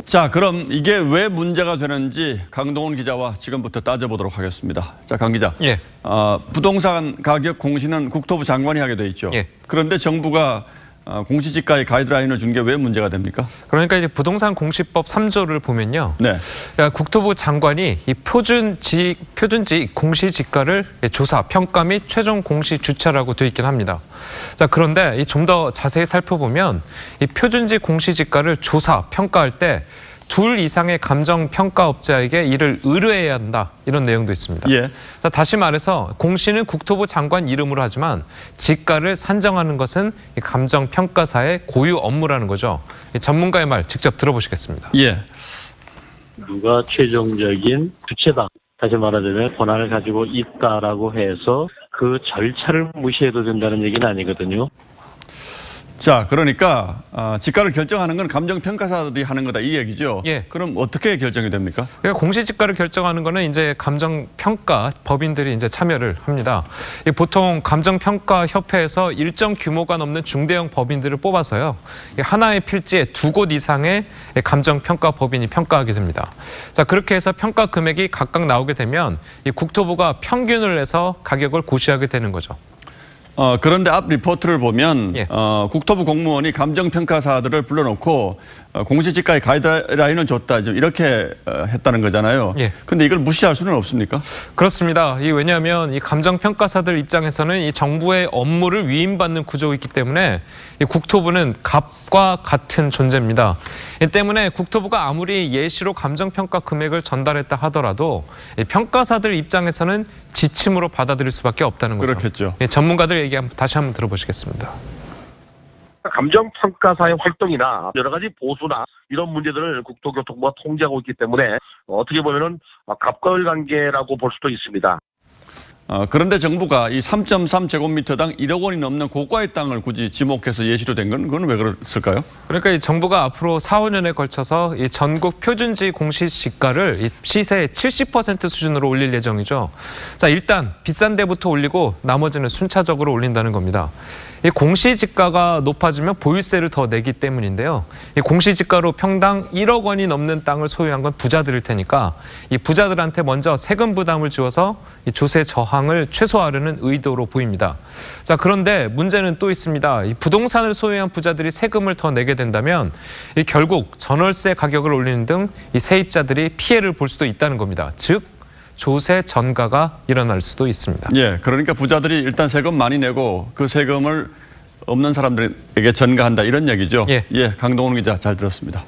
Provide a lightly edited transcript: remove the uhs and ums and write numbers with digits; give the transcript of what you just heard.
자, 그럼 이게 왜 문제가 되는지 강동원 기자와 지금부터 따져보도록 하겠습니다. 자, 강 기자. 예. 부동산 가격 공시는 국토부 장관이 하게 돼 있죠. 예. 그런데 정부가 공시지가의 가이드라인을 준 게 왜 문제가 됩니까? 그러니까 이제 부동산 공시법 3조를 보면요. 네. 그러니까 국토부 장관이 이 표준지 공시지가를 조사, 평가 및 최종 공시 주체라고 되어 있긴 합니다. 자, 그런데 좀 더 자세히 살펴보면 이 표준지 공시지가를 조사, 평가할 때 둘 이상의 감정평가업자에게 이를 의뢰해야 한다. 이런 내용도 있습니다. 예. 자, 다시 말해서 공시는 국토부 장관 이름으로 하지만 지가를 산정하는 것은 이 감정평가사의 고유 업무라는 거죠. 이 전문가의 말 직접 들어보시겠습니다. 예. 누가 최종적인 주체다. 다시 말하자면 권한을 가지고 있다라고 해서 그 절차를 무시해도 된다는 얘기는 아니거든요. 자, 그러니까 지가를 결정하는 건 감정평가사들이 하는 거다 이 얘기죠. 예. 그럼 어떻게 결정이 됩니까? 그러니까 공시지가를 결정하는 거는 이제 감정평가 법인들이 이제 참여를 합니다. 보통 감정평가협회에서 일정 규모가 넘는 중대형 법인들을 뽑아서요. 하나의 필지에 2곳 이상의 감정평가 법인이 평가하게 됩니다. 자, 그렇게 해서 평가 금액이 각각 나오게 되면 이 국토부가 평균을 내서 가격을 고시하게 되는 거죠. 그런데 앞 리포트를 보면 예. 국토부 공무원이 감정평가사들을 불러놓고 공시지가의 가이드라인을 줬다 이렇게 했다는 거잖아요. 예. 근데 이걸 무시할 수는 없습니까? 그렇습니다. 왜냐하면 이 감정평가사들 입장에서는 이 정부의 업무를 위임받는 구조가 있기 때문에 이 국토부는 갑과 같은 존재입니다. 이 때문에 국토부가 아무리 예시로 감정평가 금액을 전달했다 하더라도 이 평가사들 입장에서는 지침으로 받아들일 수밖에 없다는 거죠. 그렇겠죠. 전문가들 얘기 다시 한번 들어보시겠습니다. 감정평가사의 활동이나 여러 가지 보수나 이런 문제들을 국토교통부가 통제하고 있기 때문에 어떻게 보면은 갑과을 관계라고 볼 수도 있습니다. 그런데 정부가 이 3.3제곱미터당 1억 원이 넘는 고가의 땅을 굳이 지목해서 예시로 된 건 그건 왜 그랬을까요? 그러니까 이 정부가 앞으로 4, 5년에 걸쳐서 이 전국 표준지 공시지가를 이 시세의 70% 수준으로 올릴 예정이죠. 자, 일단 비싼 데부터 올리고 나머지는 순차적으로 올린다는 겁니다. 이 공시지가가 높아지면 보유세를 더 내기 때문인데요. 이 공시지가로 평당 1억 원이 넘는 땅을 소유한 건 부자들일 테니까 이 부자들한테 먼저 세금 부담을 주어서 이 조세 저항을 최소화하려는 의도로 보입니다. 자, 그런데 문제는 또 있습니다. 이 부동산을 소유한 부자들이 세금을 더 내게 된다면 이 결국 전월세 가격을 올리는 등 이 세입자들이 피해를 볼 수도 있다는 겁니다. 즉 조세 전가가 일어날 수도 있습니다. 예, 그러니까 부자들이 일단 세금 많이 내고 그 세금을 없는 사람들에게 전가한다 이런 얘기죠. 예. 예, 강동원 기자 잘 들었습니다.